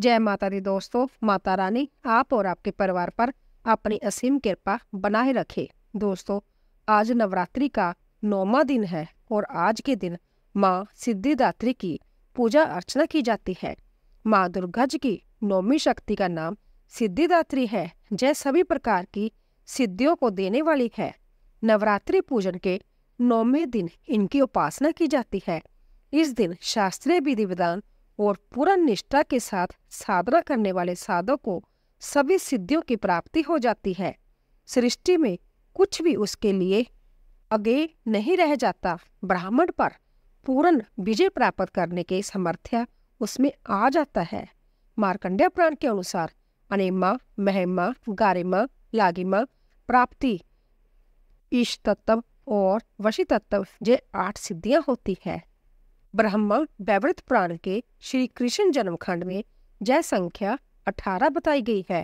जय माता दी दोस्तों। माता रानी आप और आपके परिवार पर अपनी असीम कृपा बनाए रखे। दोस्तों, आज नवरात्रि का 9वां दिन है और आज के दिन माँ सिद्धिदात्री की पूजा अर्चना की जाती है। माँ दुर्गा जी की 9वीं शक्ति का नाम सिद्धिदात्री है, जो सभी प्रकार की सिद्धियों को देने वाली है। नवरात्रि पूजन के 9वें दिन इनकी उपासना की जाती है। इस दिन शास्त्रीय विधि विधान और पूर्ण निष्ठा के साथ साधना करने वाले साधक को सभी सिद्धियों की प्राप्ति हो जाती है। सृष्टि में कुछ भी उसके लिए आगे नहीं रह जाता। ब्राह्मण पर पूर्ण विजय प्राप्त करने के सामर्थ्य उसमें आ जाता है। मार्कंडेय पुराण के अनुसार अनेमा, महिमा, गारिमा, लागिमा, प्राप्ति, ईश तत्व और वशी तत्व ये 8 सिद्धियां होती है। ब्रह्मा वैवृत पुराण के श्री कृष्ण जन्मखंड में जय संख्या 18 बताई गई है।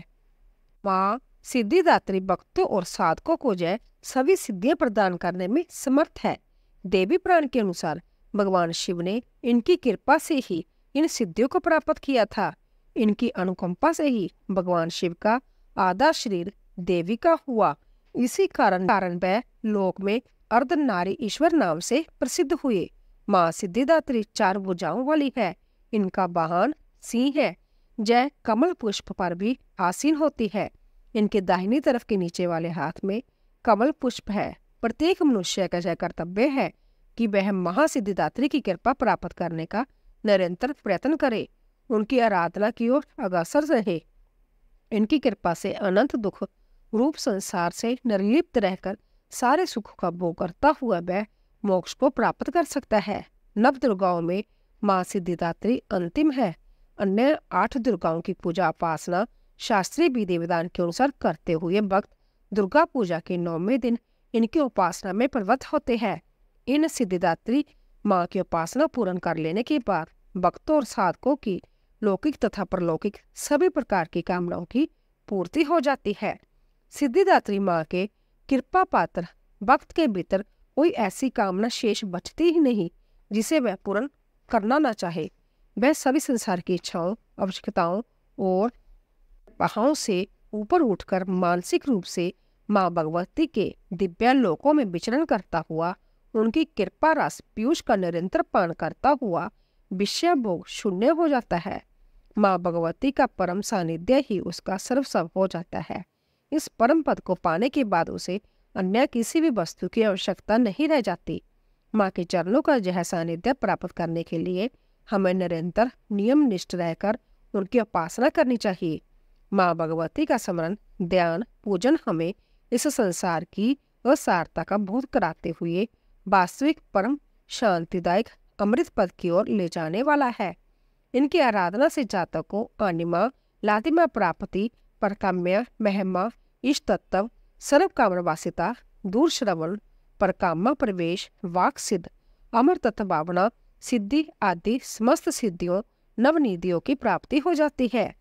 माँ सिद्धिदात्री भक्तों और साधकों को जय सभी सिद्धियां प्रदान करने में समर्थ है। देवी पुराण के अनुसार भगवान शिव ने इनकी कृपा से ही इन सिद्धियों को प्राप्त किया था। इनकी अनुकंपा से ही भगवान शिव का आधा शरीर देवी का हुआ। इसी कारण वह लोक में अर्धनारी ईश्वर नाम से प्रसिद्ध हुए। माँ सिद्धिदात्री 4 भुजाओं वाली है। इनका वाहन सिंह है। जय कमल पुष्प पर भी आसीन होती है। इनके दाहिनी तरफ के नीचे वाले हाथ में कमल पुष्प है। प्रत्येक मनुष्य का यह कर्तव्य है कि वह महासिद्धिदात्री की कृपा प्राप्त करने का निरंतर प्रयत्न करे, उनकी आराधना की ओर अग्रसर रहे। इनकी कृपा से अनंत दुख रूप संसार से निर्लिप्त रहकर सारे सुख का भोग करता हुआ वह मोक्ष को प्राप्त कर सकता है। नव दुर्गाओं में माँ सिद्धिदात्री अंतिम है। अन्य 8 दुर्गाओं की पूजा उपासना शास्त्रीय विधि विधान के अनुसार करते हुए भक्त दुर्गा पूजा के 9वें दिन इनकी उपासना में प्रवृत्त होते हैं। इन सिद्धिदात्री माँ की उपासना पूर्ण कर लेने के बाद भक्तों और साधकों की लौकिक तथा परलौकिक सभी प्रकार की कामनाओं की पूर्ति हो जाती है। सिद्धिदात्री माँ के कृपा पात्र भक्त के भीतर कोई ऐसी कामना शेष बचती ही नहीं जिसे वह पूर्ण करना न चाहे। वह सभी संसार की इच्छाओं, आवश्यकताओं और बाहों से ऊपर उठकर मानसिक रूप से माँ भगवती के दिव्य लोकों में विचरण करता हुआ उनकी कृपा रस पीयूष का निरंतर पान करता हुआ विषय भोग शून्य हो जाता है। माँ भगवती का परम सानिध्य ही उसका सर्वस्व हो जाता है। इस परम पद को पाने के बाद उसे अन्य किसी भी वस्तु की आवश्यकता नहीं रह जाती। माँ के चरणों का यह सानिध्य प्राप्त करने के लिए हमें निरंतर नियम निष्ठ रहकर उनकी उपासना करनी चाहिए। माँ भगवती का स्मरण, ध्यान, पूजन हमें इस संसार की असारता का बोध कराते हुए वास्तविक परम शांतिदायक अमृत पद की ओर ले जाने वाला है। इनकी आराधना से जातक को अनिमा, लातिमा प्राप्ति, परकाम्य, महिमा, इष्ट तत्व, सर्व कामवासिता, दूर श्रवण, परकामा प्रवेश, वाक सिद्ध, अमर तत्व भावना, सिद्धि आदि समस्त सिद्धियों नवनिधियों की प्राप्ति हो जाती है।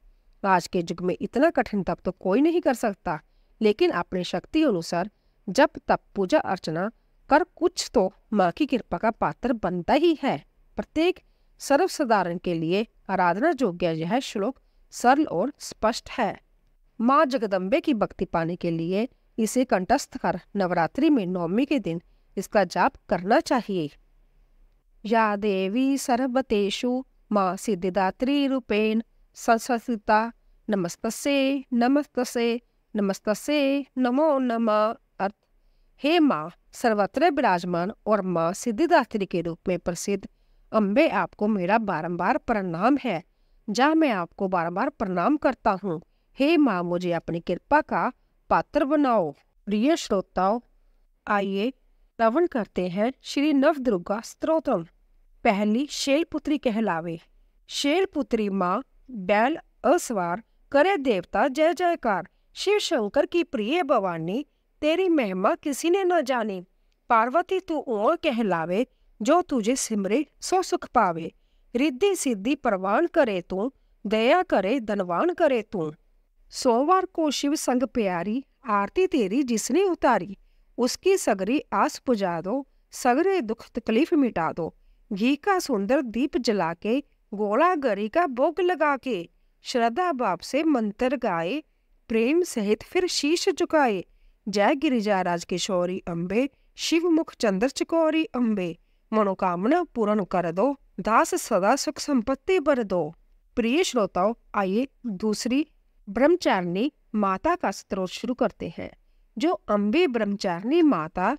आज के युग में इतना कठिन तप तो कोई नहीं कर सकता, लेकिन अपनी शक्ति अनुसार जप तप पूजा अर्चना कर कुछ तो माँ की कृपा का पात्र बनता ही है। प्रत्येक सर्वसाधारण के लिए आराधना योग्य यह श्लोक सरल और स्पष्ट है। माँ जगदम्बे की भक्ति पाने के लिए इसे कंठस्थ कर नवरात्रि में 9वीं के दिन इसका जाप करना चाहिए। या देवी सर्वतेषु माँ सिद्धिदात्री रूपेण संस्थिता नमस्तस्यै नमस्तस्यै नमस्तस्यै नमो नमः। अर्थ: हे माँ सर्वत्र विराजमान और माँ सिद्धिदात्री के रूप में प्रसिद्ध अम्बे, आपको मेरा बारंबार प्रणाम है। जहाँ मैं आपको बारंबार प्रणाम करता हूँ। हे माँ, मुझे अपनी कृपा का पात्र बनाओ। प्रिय श्रोताओं, आइए श्रवण करते हैं श्री नव दुर्गा स्तोत्रम। पहली शैलपुत्री कहलावे। शैलपुत्री माँ बैल असवार करे देवता जय जयकार। शिव शंकर की प्रिय भवानी, तेरी महिमा किसी ने न जानी। पार्वती तू ओ कहलावे, जो तुझे सिमरे सो सुख पावे। रिद्धि सिद्धि परवान करे तू, दया करे धनवान करे तू। सोमवार को शिव संग प्यारी, आरती तेरी जिसने उतारी। उसकी सगरी आस पुजा दो, सगरे दुख तकलीफ मिटा दो। घी का सुंदर दीप जला के, गोला गरी का भोग लगा के। श्रद्धा भाव से मंत्र गाए, प्रेम सहित फिर शीश झुकाए। जय गिरिजाराज किशोरी अम्बे, शिव मुख चंद्र चकोरी अम्बे। मनोकामना पूर्ण कर दो, दास सदा सुख संपत्ति बर दो। प्रिय श्रोताओं, आइए दूसरी ब्रह्मचारिणी माता का स्तोत्र शुरू करते हैं। जो अम्बे ब्रह्मचारिणी माता,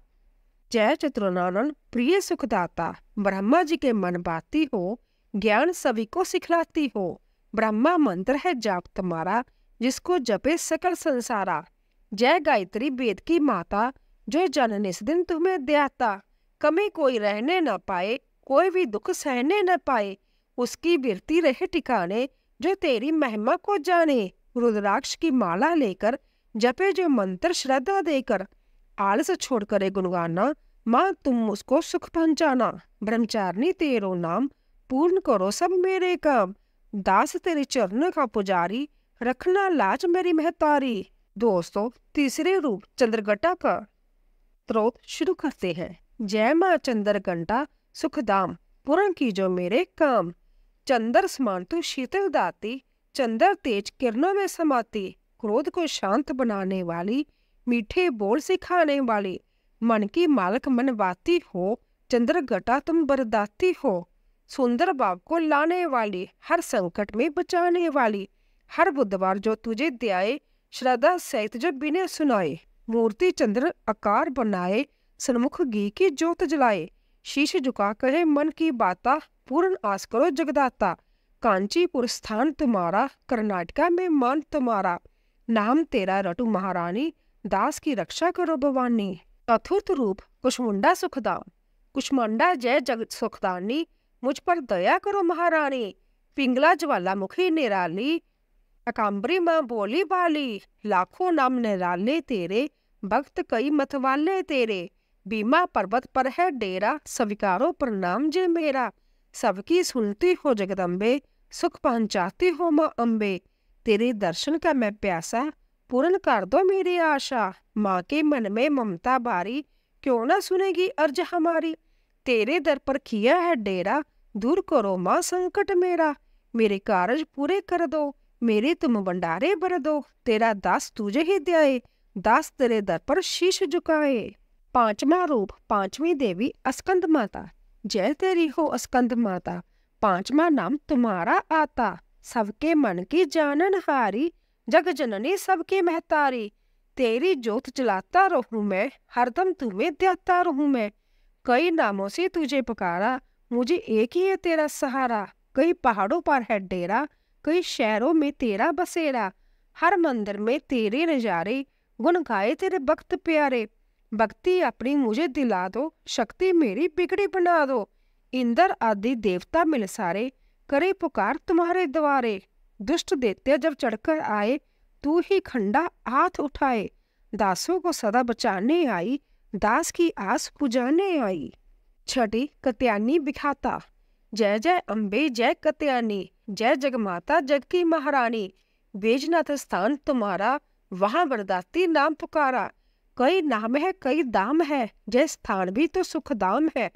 जय चतुरानन प्रिय सुखदाता, ब्रह्मा जी के मन बाती हो, ज्ञान सभी को सिखलाती हो। ब्रह्मा मंत्र है जाप तुम्हारा, जिसको जपे सकल संसारा। जय गायत्री वेद की माता, जो जन निस दिन तुम्हें द्याता। कमी कोई रहने न पाए, कोई भी दुख सहने न पाए। उसकी बिरती रहे ठिकाने, जो तेरी महिमा को जाने। रुद्राक्ष की माला लेकर जपे जो मंत्र श्रद्धा देकर। आलस छोड़ करे गुणगाना, माँ तुम उसको सुख पहुंचाना। ब्रह्मचारिणी तेरो नाम, पूर्ण करो सब मेरे काम। दास तेरे चरण का पुजारी, रखना लाज मेरी महतारी। दोस्तों, तीसरे रूप चंद्रघंटा का स्तोत्र शुरू करते हैं। जय माँ चंद्रघंटा सुखदाम, पूर्ण कीजो मेरे काम। चंद्र समान तू शीतल दाती, चंद्र तेज किरणों में समाती। क्रोध को शांत बनाने वाली, मीठे बोल सिखाने वाली। मन की मालक मनवाती हो, चंद्रघंटा तुम बरदाती हो। सुंदर भाव को लाने वाली, हर संकट में बचाने वाली। हर बुधवार जो तुझे ध्याए, श्रद्धा सहित जो बिने सुनाए। मूर्ति चंद्र आकार बनाए, सन्मुख घी की ज्योत जलाए। शीश झुका कहे मन की बाता, पूर्ण आस करो जगदाता। कांचीपुर स्थान तुम्हारा, कर्नाटका में मान तुम्हारा। नाम तेरा रटु महारानी, दास की रक्षा करो भवानी। चतुर्थ रूप कुष्मुंडा सुखदाम, कुष्मांडा जय जगत सुखदानी, मुझ पर दया करो महारानी। पिंगला ज्वालामुखी निराली, अकाम्बरी माँ बोली बाली। लाखों नाम निराले तेरे, भक्त कई मतवाले तेरे। बीमा पर्वत पर है डेरा, स्वीकारो प्रणाम जे मेरा। सबकी सुनती हो जगदम्बे, सुख पहुंचाती हो माँ अम्बे। तेरे दर्शन का मैं प्यासा, पूर्ण कर दो मेरी आशा। माँ के मन में ममता बारी, क्यों ना सुनेगी अर्ज हमारी। तेरे दर पर किया है डेरा, दूर करो माँ संकट मेरा। मेरे कार्य पूरे कर दो, मेरे तुम भंडारे भर दो। तेरा दास तुझे ही ध्याए, दास तेरे दर पर शीश झुकाए। पांचवा रूप पांचवी देवी अस्कंद माता, जय तेरी हो अस्कंद माता। पांचवा नाम तुम्हारा आता, सबके मन की जानन हारी। जग जननी सबके महतारी, तेरी ज्योत जलाता रहूं मैं, हरदम तुम्हें ध्याता रहूं मैं। कई नामों से तुझे पुकारा, मुझे एक ही है तेरा सहारा। कई पहाड़ों पर है डेरा, कई शहरों में तेरा बसेरा। हर मंदिर में तेरे नजारे, गुण गाए तेरे भक्त प्यारे। भक्ति अपनी मुझे दिला दो, शक्ति मेरी बिगड़ी बना दो। इंद्र आदि देवता मिल सारे, करे पुकार तुम्हारे द्वारे। दुष्ट दैत्य जब चढ़कर आए, तू ही खंडा हाथ उठाए। दासों को सदा बचाने आई, दास की आस पुजाने आई। छठी कत्यानी बिखाता, जय जय अम्बे जय कत्यानी। जय जगमाता जग की महारानी। बैजनाथ स्थान तुम्हारा, वहां वरदाती नाम पुकारा। कई नाम है कई दाम है, जय स्थान भी तो सुखदाम है।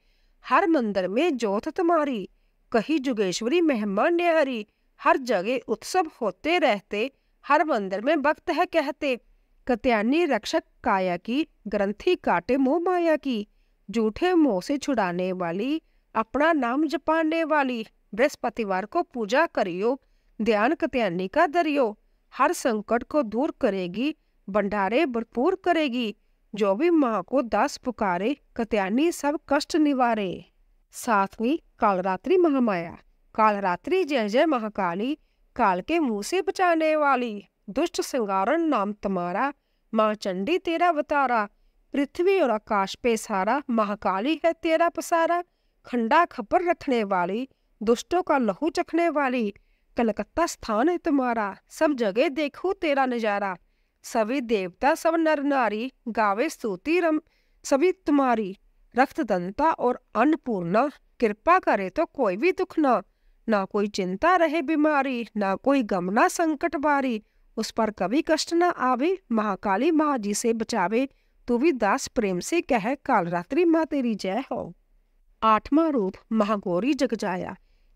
हर मंदिर में ज्योत तुम्हारी, कही जुगेश्वरी महिमा न्यारी। हर जगह उत्सव होते रहते, हर मंदिर में भक्त है कहते। कत्यानी रक्षक काया की, ग्रंथि काटे मोह माया की। झूठे मोह से छुड़ाने वाली, अपना नाम जपाने वाली। बृहस्पतिवार को पूजा करियो, ध्यान कत्यानी का धरियो। हर संकट को दूर करेगी, भंडारे भरपूर करेगी। जो भी माँ को दास पुकारे, कत्यानी सब कष्ट निवारे। सातवीं कालरात्रि महामाया, कालरात्रि जय जय महाकाली। काल के मुंह से बचाने वाली, दुष्ट संगारण नाम तुम्हारा। माँ चंडी तेरा अवतारा, पृथ्वी और आकाश पे सारा। महाकाली है तेरा पसारा, खंडा खपर रखने वाली, दुष्टों का लहू चखने वाली। कलकत्ता स्थान है तुम्हारा, सब जगह देखो तेरा नजारा। सभी देवता सब नर नारी, गावे स्तुति रम सभी तुम्हारी। रक्तदंता और अन्नपूर्णा, कृपा करे तो कोई भी दुख ना। ना कोई चिंता रहे बीमारी, ना कोई गम ना संकट बारी। उस पर कभी कष्ट ना आवे, महाकाली माँ जी से बचावे। तू भी दास प्रेम से कह, कालरात्रि माँ तेरी जय हो। आठवां रूप महागौरी जगजाया,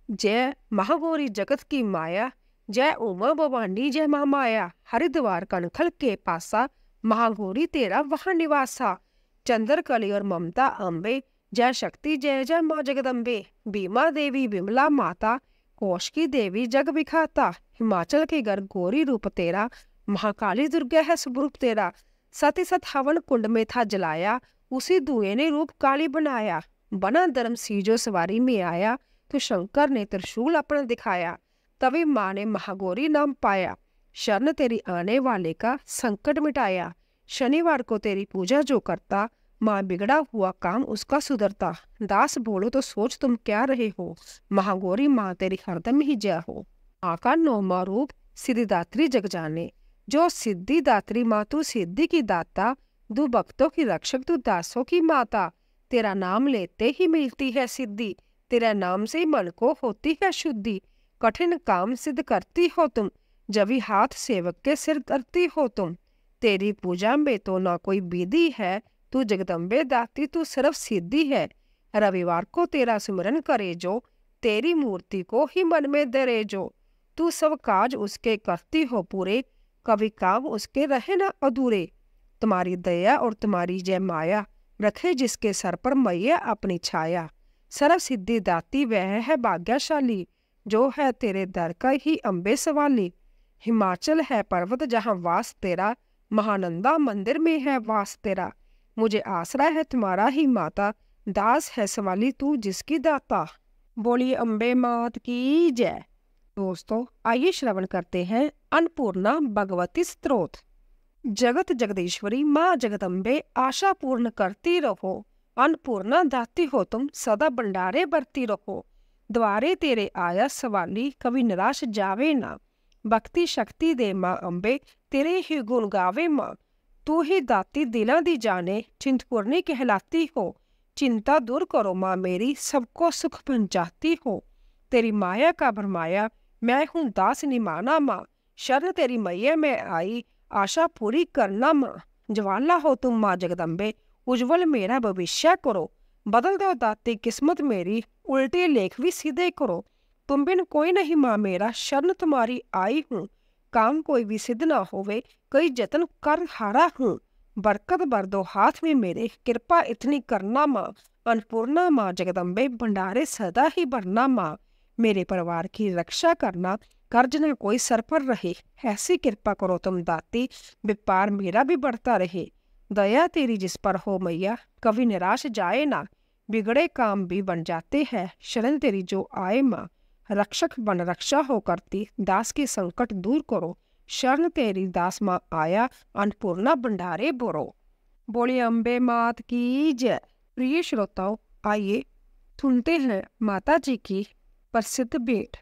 जय महागौरी जगत की माया। जय उमा भवानी जय महामाया, हरिद्वार कनखल के पासा, महागौरी तेरा वहाँ निवासा। चंद्रकली और ममता अम्बे, जय शक्ति जय जय माँ जगदम्बे। बीमा देवी विमला माता, कोश की देवी जग विखाता। हिमाचल के घर गौरी रूप तेरा, महाकाली दुर्गा है स्वरूप तेरा। सती सत हवन कुंड में था जलाया, उसी धुएं ने रूप काली बनाया। बना धर्म सीजो सवारी में आया, तो शंकर ने त्रिशूल अपना दिखाया। तभी माँ ने महागौरी नाम पाया, शरण तेरी आने वाले का संकट मिटाया। शनिवार को तेरी पूजा जो करता, माँ बिगड़ा हुआ काम उसका सुधरता। दास बोलो तो सोच तुम क्या रहे हो, महागौरी माँ तेरी हरदम ही जय हो। माँ का नौवां रूप सिद्धिदात्री जग जाने, जो सिद्धि दात्री माँ तू सिद्धि की दाता। दो भक्तों की रक्षक तू दासों की माता। तेरा नाम लेते ही मिलती है सिद्धि, तेरा नाम से मन को होती है शुद्धि। कठिन काम सिद्ध करती हो तुम, जब भी हाथ सेवक के सिर करती हो तुम। तेरी पूजा में तो ना कोई विधि है, तू जगदम्बे दाती तू सिर्फ सिद्धि है। रविवार को तेरा सुमिरन करे जो, तेरी मूर्ति को ही मन में धरे जो। तू सब काज उसके करती हो पूरे, कभी काम उसके रहे ना अधूरे। तुम्हारी दया और तुम्हारी जय माया, रखे जिसके सर पर मैया अपनी छाया। सर्व सिद्धि दाती वह है भाग्यशाली, जो है तेरे दर का ही अम्बे सवाली। हिमाचल है पर्वत जहाँ वास तेरा, महानंदा मंदिर में है वास तेरा। मुझे आसरा है तुम्हारा ही माता, दास है सवाली तू जिसकी दाता। बोलिए अम्बे मात की जय। दोस्तों आइए श्रवण करते हैं अन्नपूर्णा भगवती स्तोत्र। जगत जगदीश्वरी माँ जगदम्बे, आशा पूर्ण करती रहो। अन्नपूर्णा दाती हो तुम, सदा भंडारे बरती रहो। द्वारे तेरे आया सवाली, कभी निराश जावे ना। भक्ति शक्ति दे माँ अम्बे, तेरे ही गुण गावे माँ। तू ही दाती दिला दी जाने, चिंतपूर्णी कहलाती हो। चिंता दूर करो माँ मेरी, सबको सुख पहुंचाती हो। तेरी माया का भरमाया, मैं हूँ दास निमाना माँ। शरण तेरी मैया में आई, आशा पूरी करना माँ। ज्वाला हो तुम माँ जगदम्बे, उज्जवल मेरा भविष्य करो। बदल दो दाती किस्मत मेरी, उल्टे लेख भी सीधे करो। तुम बिन कोई नहीं माँ मेरा, शरण तुम्हारी आई हूँ। काम कोई भी सिद्ध ना होवे, कई जतन कर हारा हूँ। बरकत भर दो हाथ में मेरे, कृपा इतनी करना माँ। अन्नपूर्णा माँ जगदम्बे, भंडारे सदा ही भरना माँ। मेरे परिवार की रक्षा करना, कर्ज न कोई सर पर रहे। ऐसी कृपा करो तुम दाती, व्यापार मेरा भी बढ़ता रहे। दया तेरी जिस पर हो मैया, कभी निराश जाए ना। बिगड़े काम भी बन जाते हैं, शरण तेरी जो आए माँ। रक्षक बन रक्षा हो करती, दास के संकट दूर करो। शरण तेरी दास माँ आया, अन्नपूर्णा भंडारे बोरो। बोले अम्बे मात की जय। प्रिय श्रोताओं आइए सुनते हैं माता जी की प्रसिद्ध भेंट।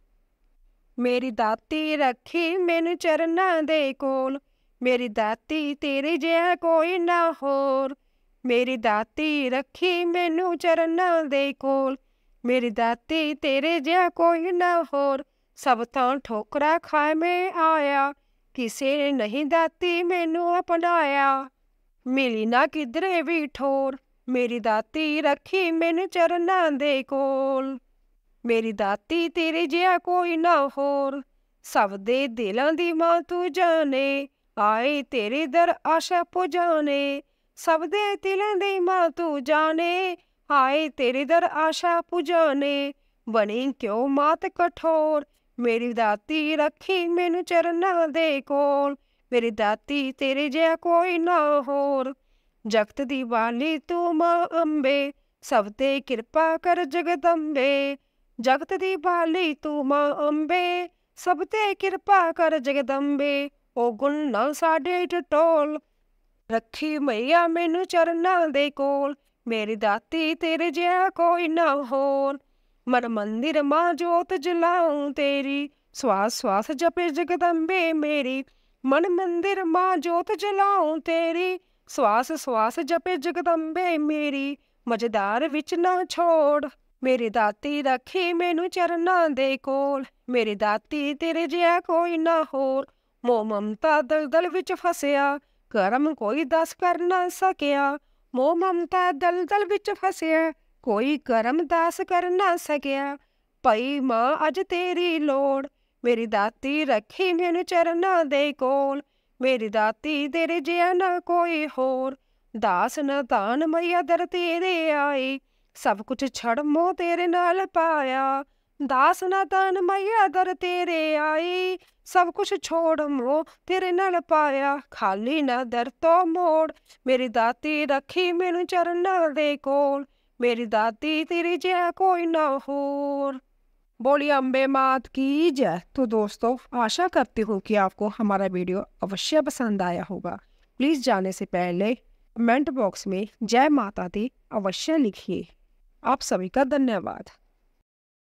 मेरी दाती रखी मैनू चरना दे कोल, मेरी दाती तेरे जैसा कोई ना होर। मेरी दाती रखी मैनू चरना दे कोल, मेरी दाती तेरे जैसा कोई ना होर। सब तां ठोकरा खाए में आया, किसी ने नहीं दाती मैनू अपनाया। मिली ना किधरे भी ठोर, मेरी दाती रखी मैनू चरना दे कोल। मेरी दाती तेरे जिहा कोई ना होर। सब दे दिलां दी मां तू जाने, आए तेरे दर आशा पुजाने। सब दे दिलां दी मां तू जाने, आए तेरे दर आशा पुजाने। बनी क्यों मात कठोर, मेरी दाती रखी मैनू चरना दे कोल। मेरी दाती तेरे जिहा कोई ना होर। जगत दी वाली तू मां अम्बे, सब ते किरपा कर जगदम्बे। जगत दी बाली तू मां अम्बे, सब ते किरपा कर जगदम्बे। ओ गुण ना साडे टटोल, रखी मैया मैनू चरना दे कोल। मेरी दाती तेरे जिहा कोई ना होर। मन मंदिर मां जोत जलाऊं तेरी, श्वास श्वास जपे जगदम्बे मेरी। मन मंदिर मां जोत जलाऊं तेरी, श्वास श्वास जपे जगदम्बे मेरी। मझदार विच ना छोड़, मेरी दाती रखी मैनू चरना दे कोल। मेरी दाती तेरे जिहा कोई ना होर। मोह ममता दलदल विच फसिया, करम कोई दस कर ना सकिया। मोह ममता दलदल विच फसिया, कोई करम दास कर ना सकिया। पई मां अज तेरी लोड़, मेरी दाती रखी मैनू चरना दे कोल, मेरी दाती तेरे जिया ना कोई होर। दास न दान मैया दर तेरे आए, सब कुछ छड़ मोह तेरे नाल पाया। दास न दान मैया दर तेरे आए, सब कुछ छोड़ मोह तेरे नाल पाया। खाली ना दर तो मोड़, मेरी दाती रखी मैनू चरना दे कोल, मेरी दाती तेरी जय कोई ना होर। बोलिए अम्बे मात की जय। तो दोस्तों, आशा करती हूँ कि आपको हमारा वीडियो अवश्य पसंद आया होगा। प्लीज़ जाने से पहले कमेंट बॉक्स में जय माता दी अवश्य लिखिए। आप सभी का धन्यवाद।